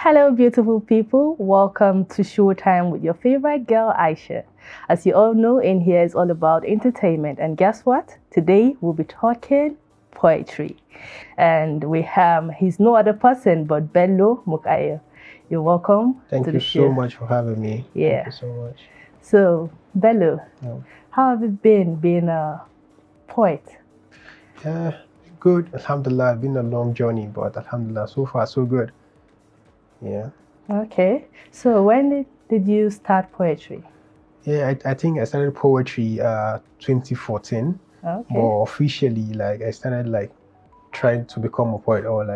Hello, beautiful people. Welcome to Showtime with your favorite girl, Aisha. As you all know, in here is all about entertainment. And guess what? Today we'll be talking poetry. And he's no other person but Bello Mukayo. You're welcome Thank to you the so show. much for having me. Yeah. Thank you so much. So, Bello, Yeah, how have it been being a poet? yeah, good. Alhamdulillah, it's been a long journey, but Alhamdulillah, so far so good. Yeah. Okay. So, when did you start poetry? Yeah, I think I started poetry 2014, Okay. but officially I started trying to become a poet, or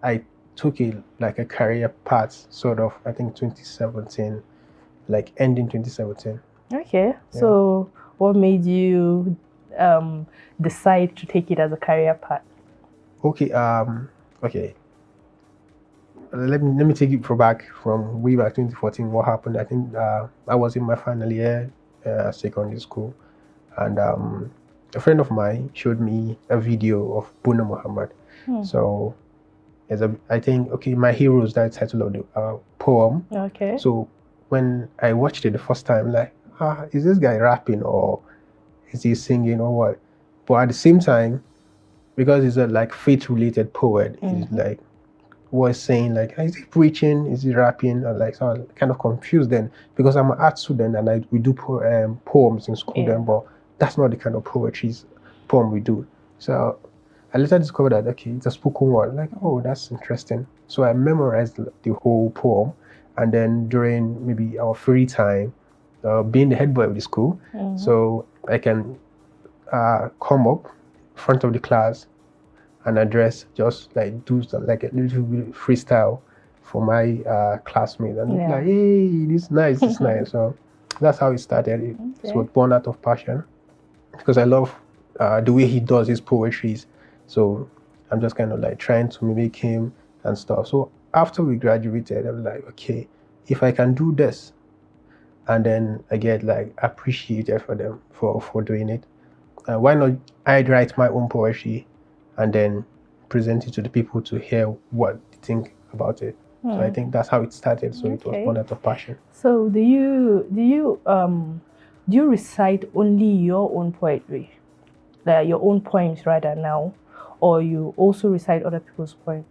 I took a career path sort of, I think 2017, ending 2017. Okay. Yeah. So, what made you decide to take it as a career path? Okay, okay. Let me take it back from way back 2014. What happened? I think I was in my final year secondary school, and a friend of mine showed me a video of Buna Muhammad. So I think, okay, my heroes, that's the title of the poem. Okay. So when I watched it the first time, is this guy rapping or is he singing or what? But at the same time, because he's a faith-related poet, he's was saying is he preaching, is he rapping, or so I kind of confused then, because I'm an art student and we do poems in school then, but that's not the kind of poem we do. So I later discovered that, okay, it's a spoken word, oh, that's interesting. So I memorized the whole poem, and then during maybe our free time, being the head boy of the school, so I can come up front of the class and address, just do a little bit freestyle for my classmates, and hey, this is nice, this is nice. So that's how it started. It was born out of passion, because I love the way he does his poetries. So I'm just kind of trying to mimic him and stuff. So after we graduated, I was like, okay, if I can do this, and then I get appreciated for doing it, why not I'd write my own poetry and then present it to the people to hear what they think about it. So I think that's how it started. So it was born out of passion. So do you recite only your own poetry, your own poems rather now, or you also recite other people's poems?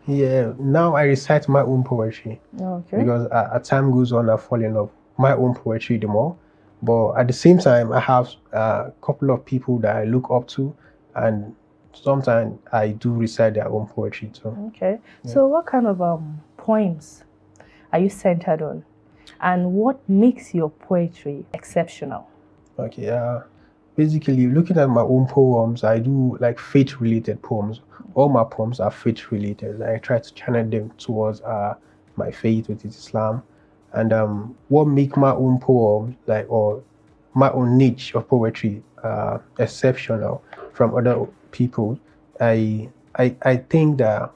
Yeah, now I recite my own poetry. Okay. Because as time goes on, I fall in love my own poetry the more. But at the same time, I have a couple of people that I look up to, and sometimes I do recite their own poetry too. Okay. Yeah. So what kind of poems are you centered on, and what makes your poetry exceptional? Okay, basically looking at my own poems, I do faith-related poems. All my poems are faith-related. I try to channel them towards my faith, which is Islam. And what make my own poem or my own niche of poetry exceptional from other people, I think that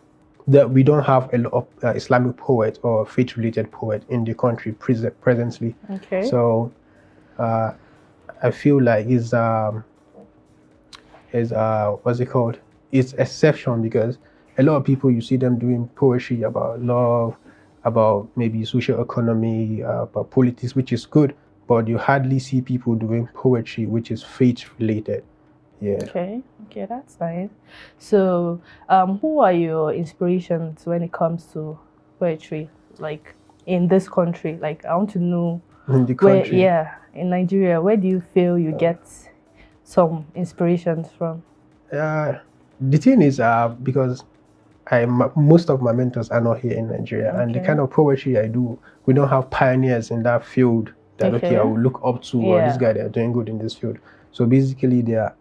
we don't have a lot of Islamic poets or faith-related poets in the country presently. Okay. So I feel like is what's it called? It's exception, because a lot of people, you see them doing poetry about love, about maybe social economy, about politics, which is good, but you hardly see people doing poetry which is faith related. Yeah. Okay, that's nice. So, who are your inspirations when it comes to poetry? Like in this country, I want to know in the country. In Nigeria, where do you feel you get some inspirations from? The thing is, because most of my mentors are not here in Nigeria, and the kind of poetry I do, we don't have pioneers in that field that I will look up to, or this guy, they're doing good in this field. So basically, they are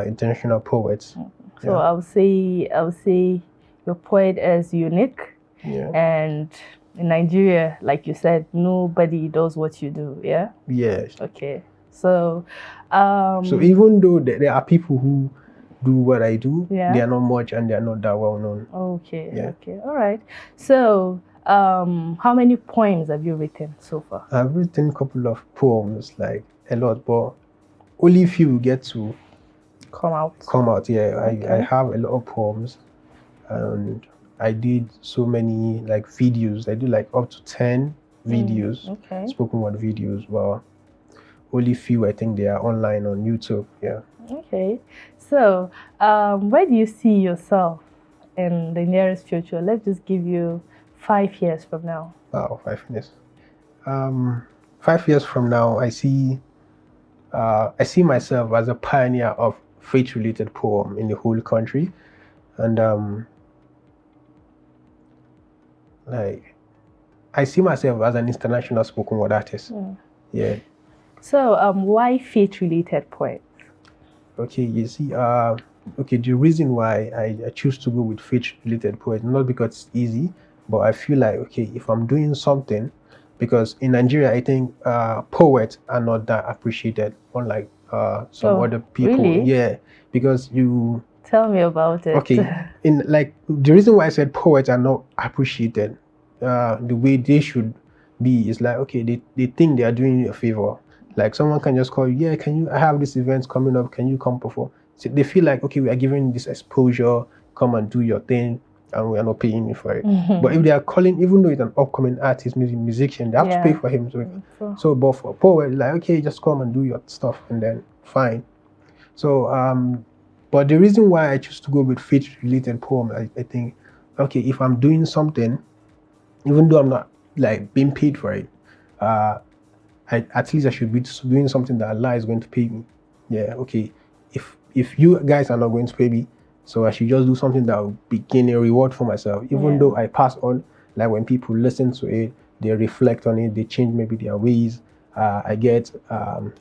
intentional poets. So I would say your poet is unique. Yeah. And in Nigeria, like you said, nobody does what you do. Yeah. Yes. Okay. So, so even though there are people who do what I do, they are not much and they are not that well known. Okay. Yeah. Okay. All right. So, how many poems have you written so far? I've written a couple of poems, a lot, but only few get to come out. Yeah. Okay. I have a lot of poems, and I did so many like videos. I did like up to 10 videos, Okay. spoken word videos. Well, only few I think they are online on YouTube. Yeah. Okay. So, where do you see yourself in the nearest future? Let's just give you 5 years from now. Wow, 5 years. 5 years from now, I see myself as a pioneer of faith-related poem in the whole country, and like I see myself as an international spoken word artist. Yeah. So, why faith-related poems? Okay, you see, okay, the reason why I choose to go with faith-related poetry, not because it's easy, but I feel like, okay, if I'm doing something, because in Nigeria, I think poets are not that appreciated, unlike some other people. Really? Yeah, because you... Tell me about it. Okay, in like, the reason why I said poets are not appreciated the way they should be is like, okay, they think they are doing you a favor. Like someone can just call you, yeah, I have this event coming up, can you come perform? So they feel like, okay, we are giving this exposure, come and do your thing, and we are not paying you for it. But if they are calling, even though it's an upcoming artist, musician, they have to pay for him. So but for poet, like, okay, just come and do your stuff, and then fine. So but the reason why I choose to go with faith-related poem, I think, okay, if I'm doing something, even though I'm not like being paid for it, at least I should be doing something that Allah is going to pay me. Yeah, okay. If you guys are not going to pay me, so I should just do something that will gain a reward for myself. Even though I pass on, like when people listen to it, they reflect on it, they change maybe their ways. I get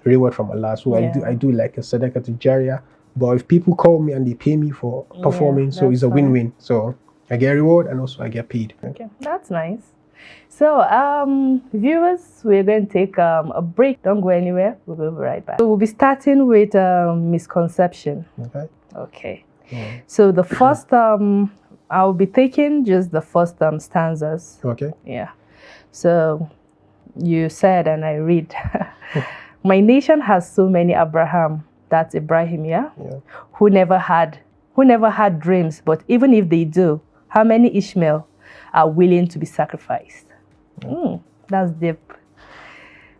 reward from Allah. So I do like a sadaqah to jariyah. But if people call me and they pay me for performing, so it's a win-win. So I get reward and also I get paid. Okay, that's nice. So, viewers, we're going to take a break. Don't go anywhere. We'll be right back. So we'll be starting with misconception. Okay. So the first, I'll be taking just the first stanzas. Okay. Yeah. So you said, and I read, my nation has so many Abraham, that's Ibrahim, who never had dreams, but even if they do, how many Ishmael are willing to be sacrificed? That's deep.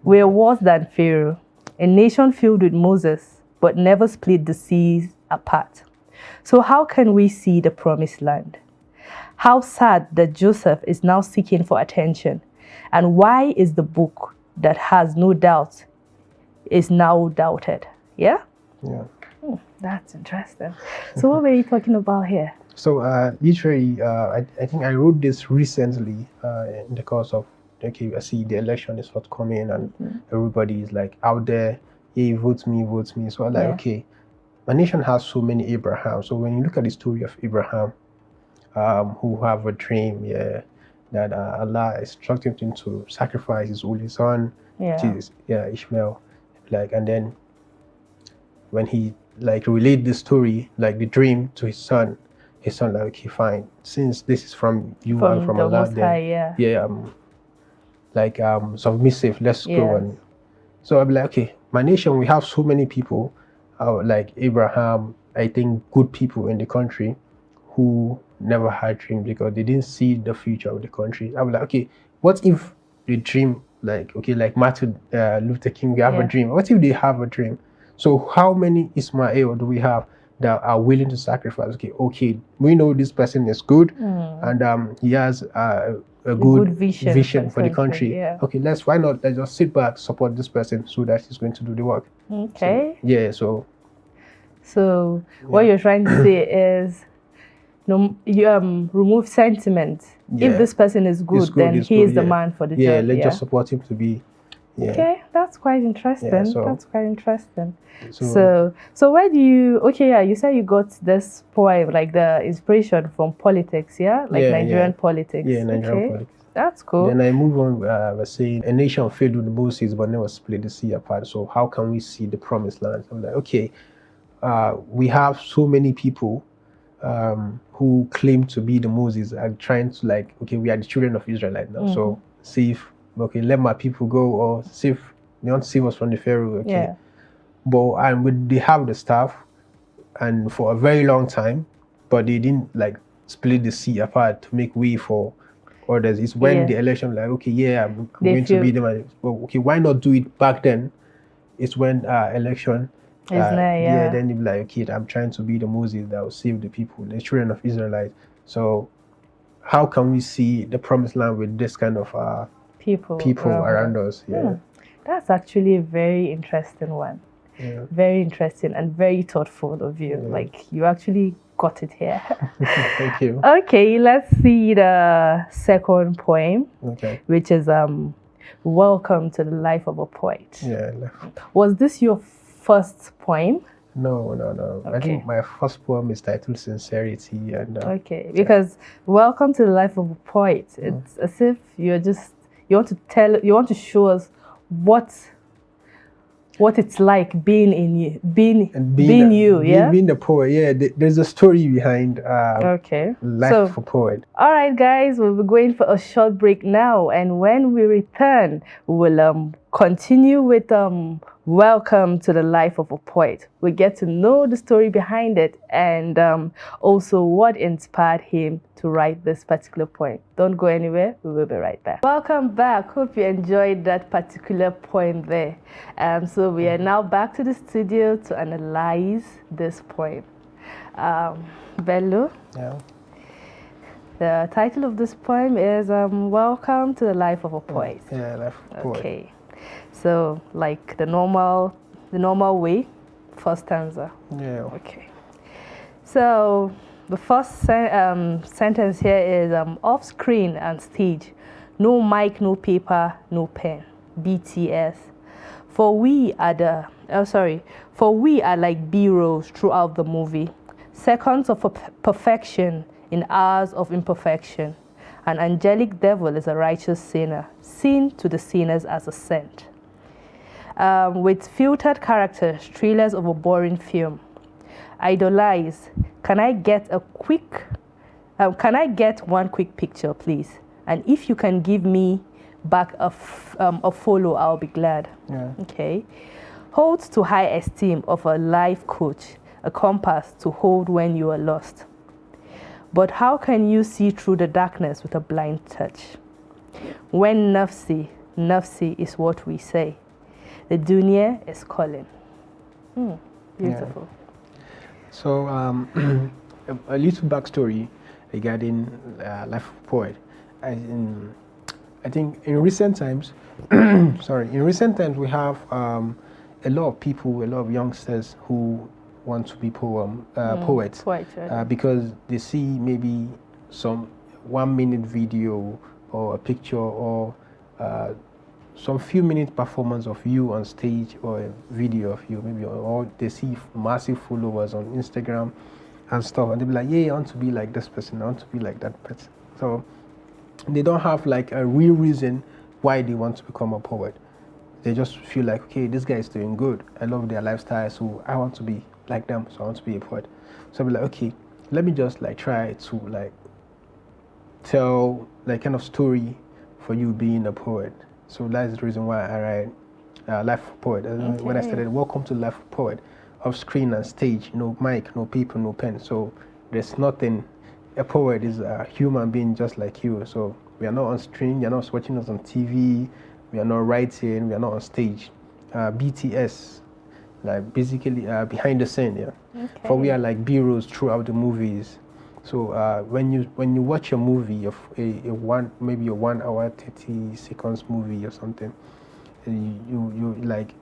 We're worse than Pharaoh, a nation filled with Moses, but never split the seas apart. So how can we see the promised land? How sad that Joseph is now seeking for attention. And why is the book that has no doubt is now doubted? Yeah? Yeah. That's interesting. So what were you talking about here? So literally, I think I wrote this recently in the course of, okay, I see the election is forthcoming and everybody is like out there, hey, vote me. So I'm like, okay, my nation has so many Abraham. So when you look at the story of Abraham, who have a dream, that Allah instructed him to sacrifice his only son, Ishmael, like, and then when he like relayed the story, like the dream to his son like, okay, fine, since this is from you and from Allah, then like submissive, let's go. And so I'm like, okay, my nation, we have so many people like Abraham, I think good people in the country who never had dreams because they didn't see the future of the country. I'm like, okay, what if the dream, like, okay, like Martin Luther King, they have a dream. What if they have a dream? So how many Ismail do we have that are willing to sacrifice? Okay, we know this person is good and he has a good vision for the country. Okay, why not let's just sit back, support this person so that he's going to do the work. Okay. So, so what you're trying to say is, no, you remove sentiment. If this person is good, then he is the man for the job. Yeah, let's just support him to be. Okay, that's quite interesting. That's quite interesting. So where do you? Okay, you said you got this poem, like the inspiration from politics, like Nigerian politics. Yeah, Nigerian politics. That's cool. Then I move on. We're saying a nation filled with Moses, but never split the sea apart. So how can we see the promised land? I'm like, okay, we have so many people who claim to be the Moses are trying to, like, okay, we are the children of Israel right now. So see if, okay, let my people go, or see if they want to save us from the Pharaoh. Okay. But they have the staff and for a very long time, but they didn't like split the sea apart to make way for others. It's when the election, like, okay, yeah, I'm going to be the man. Well, okay, why not do it back then? It's when election. Then you be like, okay, I'm trying to be the Moses that will save the people, the children of Israelites. So how can we see the promised land with this kind of people around us? Yeah. That's actually a very interesting one. Yeah. Very interesting and very thoughtful of you. Yeah. Like, you actually got it here. Thank you. Okay, let's see the second poem, which is Welcome to the Life of a Poet. Yeah. Was this your first poem? No. Okay. I think my first poem is titled Sincerity. And because Welcome to the Life of a Poet, it's as if you want to show us what it's like being in you, being the poet. Yeah, there's a story behind life of a poet. All right, guys, we'll be going for a short break now, and when we return, we'll continue with Welcome to the Life of a Poet. We get to know the story behind it and also what inspired him to write this particular poem. Don't go anywhere. We will be right back. Welcome back. Hope you enjoyed that particular poem there. So we are now back to the studio to analyze this poem. Bello? Yeah. The title of this poem is Welcome to the Life of a Poet. Yeah, Life of a Poet. Okay. So, like the normal way, first stanza. Yeah. Okay. So, the first sentence here is off screen and stage, no mic, no paper, no pen. BTS. For we are like B-rolls throughout the movie, seconds of perfection in hours of imperfection. An angelic devil is a righteous sinner, seen to the sinners as a saint. With filtered characters, trailers of a boring film. Idolize. Can I get one quick picture, please? And if you can give me back a follow, I'll be glad. Yeah. Okay. Holds to high esteem of a life coach, a compass to hold when you are lost. But how can you see through the darkness with a blind touch? When nafsi is what we say, the dunya is calling. Beautiful. Yeah. So a little backstory regarding Life of a Poet. I think in recent times, we have a lot of people, a lot of youngsters who want to be poets, because they see maybe some 1 minute video or a picture or some few minute performance of you on stage or a video of you, maybe, or they see massive followers on Instagram and stuff, and they be like, yeah, I want to be like this person, I want to be like that person. So they don't have like a real reason why they want to become a poet. They just feel like, okay, this guy is doing good, I love their lifestyle, so I want to be like them, so I want to be a poet. So I'll be like, okay, let me just like try to like tell like kind of story for you being a poet. So that's the reason why I write Life of a Poet. When I started, Welcome to Life of a Poet, off screen and stage, no mic, no paper, no pen. So there's nothing. A poet is a human being just like you. So we are not on screen, you're not watching us on TV, we are not writing, we are not on stage. BTS, like basically behind the scene, yeah. For we are like B-rolls throughout the movies. So when you watch a movie of maybe a 1 hour 30 seconds movie or something, you like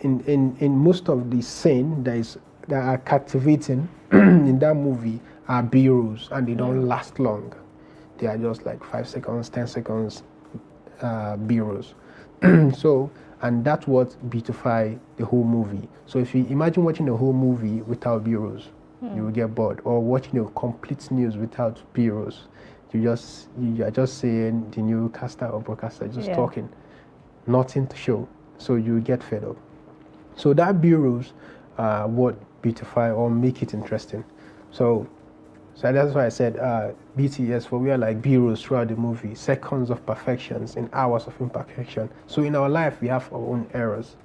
in most of the scene that are captivating in that movie are B-rolls, and they don't last long. They are just like 5 seconds, 10 seconds B-rolls. So, and that's what beautify the whole movie. So if you imagine watching the whole movie without B-rolls, you will get bored. Or watching a complete news without B-rolls, you are just saying the new caster or broadcaster just talking, nothing to show. So you get fed up. So that B-rolls what beautify or make it interesting. So that's why I said BTS, for we are like B-rolls throughout the movie, seconds of perfections in hours of imperfection. So in our life we have our own errors.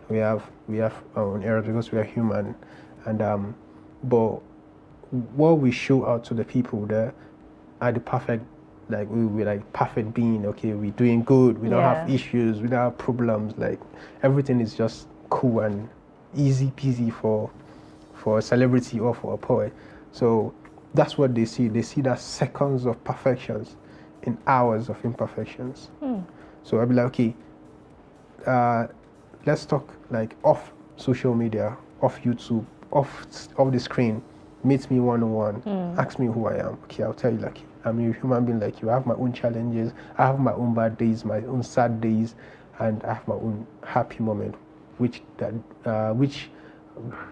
We have our own errors because we are human, and but what we show out to the people there are the perfect, like we're like perfect being. Okay, we're doing good. We don't have issues. We don't have problems. Like everything is just cool and easy peasy for a celebrity or for a poet. So that's what they see. They see that seconds of perfections in hours of imperfections. So I'll be like, okay, let's talk like off social media, off YouTube, off the screen. Meet me one-on-one. Ask me who I am. Okay, I'll tell you, like, I'm a human being like you. I have my own challenges. I have my own bad days, my own sad days, and I have my own happy moment, which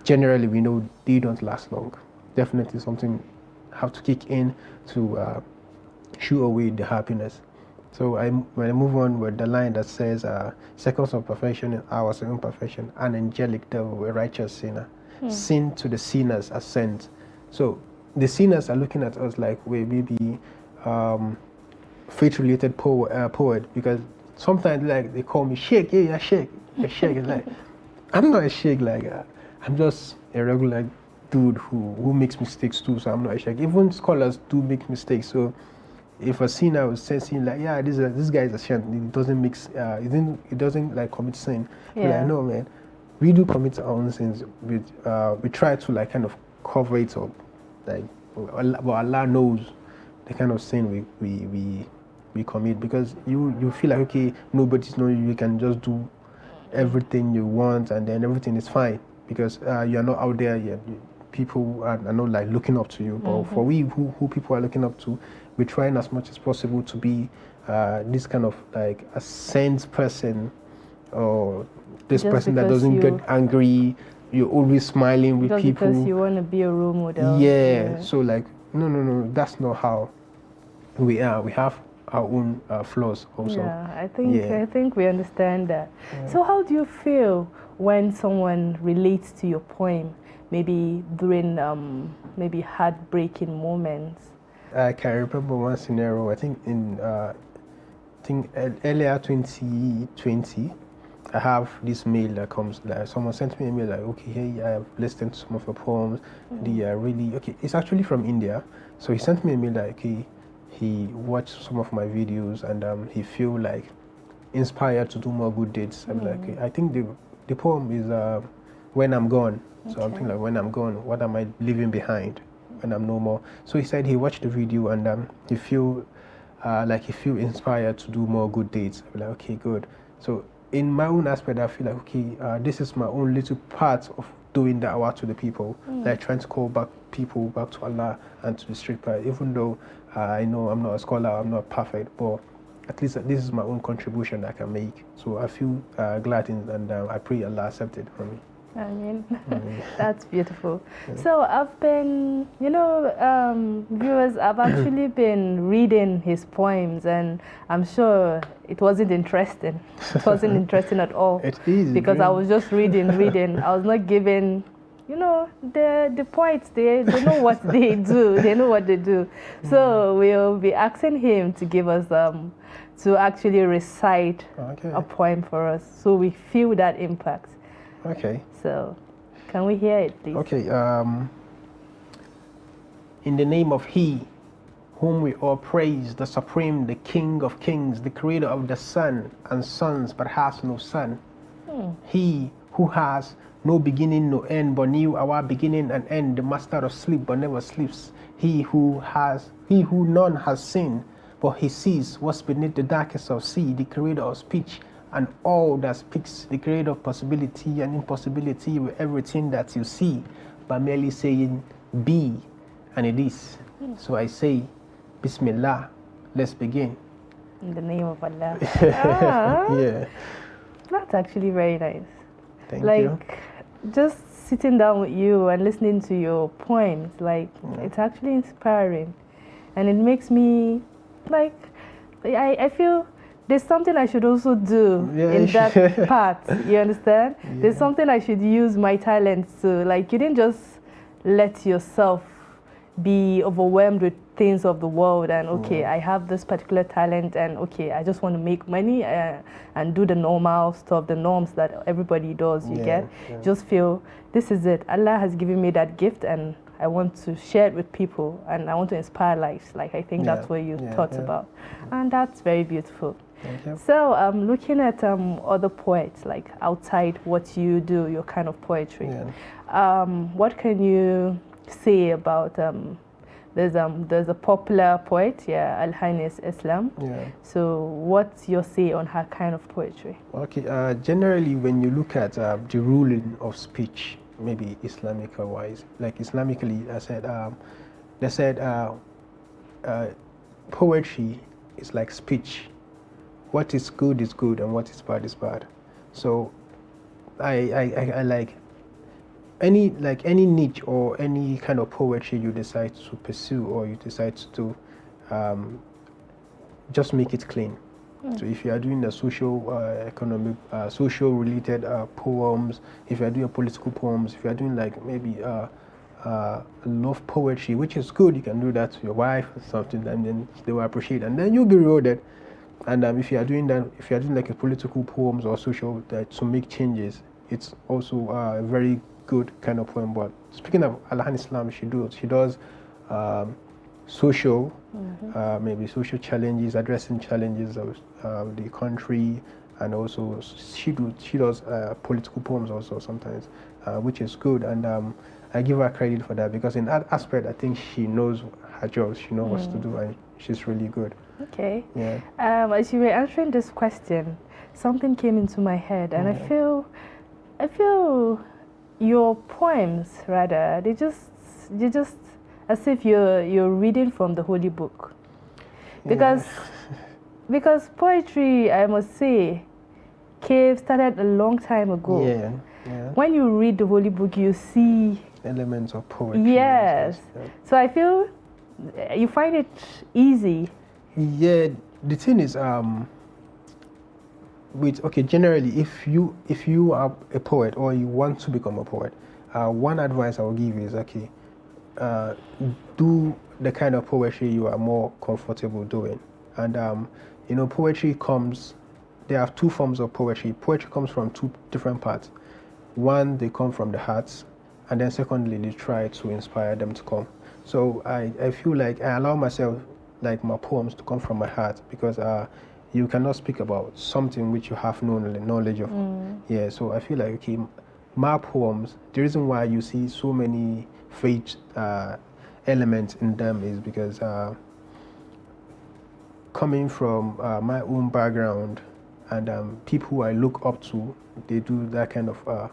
generally we know they don't last long. Definitely something have to kick in to shoo away the happiness. So when I move on with the line that says, seconds of perfection in hours of imperfection, an angelic devil, a righteous sinner. Sin to the sinners ascend. So the sinners are looking at us like we're maybe faith-related poet, because sometimes like they call me Sheikh. Yeah, Sheikh. A Sheikh. It's like, I'm not a Sheikh. Like I'm just a regular dude who makes mistakes too. So I'm not a Sheikh. Even scholars do make mistakes. So if a sinner was saying like, yeah, this guy is a saint, he doesn't mix, he doesn't like commit sin. Like, no, man, we do commit our own sins. We try to like kind of cover it up, like, but Allah knows the kind of sin we commit, because you feel like, okay, nobody's knowing you, you can just do everything you want and then everything is fine because you're not out there yet. People are not like looking up to you, but for we who people are looking up to, we're trying as much as possible to be this kind of like a saint person, or this just person that doesn't get angry. You're always smiling with people. Because you want to be a role model. Yeah. So like, no, that's not how we are. We have our own flaws also. Yeah, I think we understand that. So how do you feel when someone relates to your poem, maybe during maybe heartbreaking moments? I can remember one scenario. I think in earlier 2020, I have this mail that comes. Like someone sent me a mail like, okay, hey, I have listened to some of your poems. They are really okay. It's actually from India. So he sent me a mail like, okay, he watched some of my videos and he feel like inspired to do more good deeds. I'm like, okay, I think the poem is When I'm Gone. So I'm thinking like, when I'm gone, what am I leaving behind when I'm no more? So he said he watched the video and he feel inspired to do more good deeds. I'm like, okay, good. So in my own aspect, I feel like, okay, this is my own little part of doing da'wah to the people, like trying to call people back to Allah and to the street path. Even though I know I'm not a scholar, I'm not perfect, but at least this is my own contribution I can make. So I feel glad and I pray Allah accept it from me. I mean, that's beautiful. So I've been, viewers, I've actually been reading his poems, and I'm sure it wasn't interesting. It wasn't interesting at all. It's easy. Because I was just reading. I was not given, the poets, they know what they do. They know what they do. So we'll be asking him to give us, to actually recite a poem for us, so we feel that impact. Okay. So, can we hear it, please? Okay. In the name of He, whom we all praise, the Supreme, the King of Kings, the Creator of the sun and sons, but has no son. He who has no beginning, no end, but knew our beginning and end, the Master of sleep, but never sleeps. He who none has seen, but he sees what's beneath the darkest of sea, the Creator of speech and all that speaks, the creator of possibility and impossibility with everything that you see, by merely saying be, and it is. So I say, Bismillah, let's begin. In the name of Allah. Yeah. That's actually very nice. Thank you. Just sitting down with you and listening to your poems, it's actually inspiring. And it makes me, I feel there's something I should also do in that part, you understand? Yeah. There's something I should use my talents to. Like, you didn't just let yourself be overwhelmed with things of the world and, okay, I have this particular talent and, okay, I just want to make money and do the normal stuff, the norms that everybody does, you get? Just feel, this is it. Allah has given me that gift and I want to share it with people, and I want to inspire lives. Like, I think that's what you thought about, and that's very beautiful. Thank you. So looking at other poets, like outside what you do, your kind of poetry, what can you say about there's a popular poet, Al-Hanis Islam. So what's your say on her kind of poetry? Okay, generally when you look at the ruling of speech, maybe Islamic wise, like Islamically, they said poetry is like speech. What is good, and what is bad. So I like any niche or any kind of poetry you decide to pursue, or you decide to just make it clean. So if you are doing the social, economic, social related poems, if you are doing political poems, if you are doing like maybe love poetry, which is good, you can do that to your wife or something, and then they will appreciate, and then you'll be rewarded. And if you are doing that, if you are doing like a political poems or social to make changes, it's also a very good kind of poem. But speaking of Al-Hanis Islam, she does social, maybe social challenges, addressing challenges of the country, and also she does political poems also sometimes, which is good, and I give her credit for that, because in that aspect I think she knows her job, she knows what to do, and she's really good. Okay. Yeah. As you were answering this question, something came into my head, and I feel your poems, rather, they just as if you're reading from the holy book, because poetry, I must say, started a long time ago. Yeah. When you read the holy book, you see elements of poetry. Yes. So I feel you find it easy. Yeah, the thing is, generally, if you are a poet or you want to become a poet, one advice I will give is do the kind of poetry you are more comfortable doing. And poetry comes. There are two forms of poetry. Poetry comes from two different parts. One, they come from the hearts, and then secondly, they try to inspire them to come. So I feel like I allow myself, like, my poems to come from my heart, because you cannot speak about something which you have no knowledge of. Yeah, so I feel like, my poems, the reason why you see so many faith elements in them is because coming from my own background, and people who I look up to, they do that kind of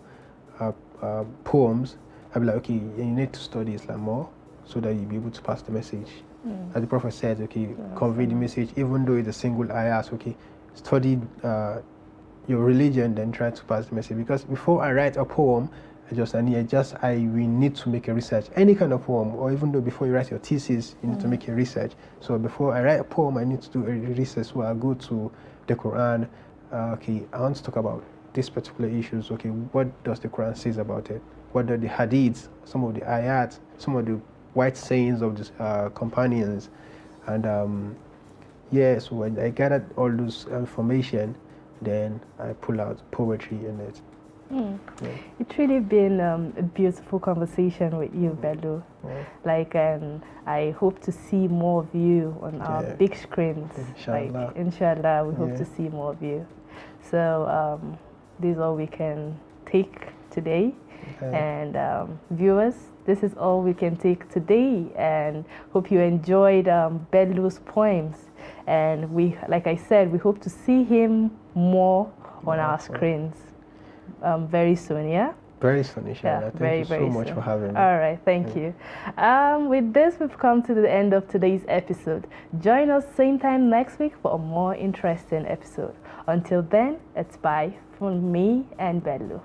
poems. I'll be like, okay, you need to study Islam more so that you'll be able to pass the message. As the Prophet said, convey the message, even though it's a single ayah. Study your religion, then try to pass the message. Because before I write a poem, I will need to make a research. Any kind of poem, or even though before you write your thesis, you need to make a research. So before I write a poem, I need to do a research. So I go to the Quran. I want to talk about these particular issues. What does the Quran says about it? What are the hadiths, some of the ayat, some of the white sayings of the companions? And so when I gathered all those information, then I pull out poetry in it. It's really been a beautiful conversation with you, Bello. I hope to see more of you on our big screens. Inshallah. Inshallah, we hope to see more of you. So this is all we can take today. And viewers, this is all we can take today, and hope you enjoyed Bello's poems. And like I said, we hope to see him more on our screens very soon. Very soon, inshallah. Thank you so much for having me. All right, thank you. With this, we've come to the end of today's episode. Join us same time next week for a more interesting episode. Until then, it's bye from me and Bello.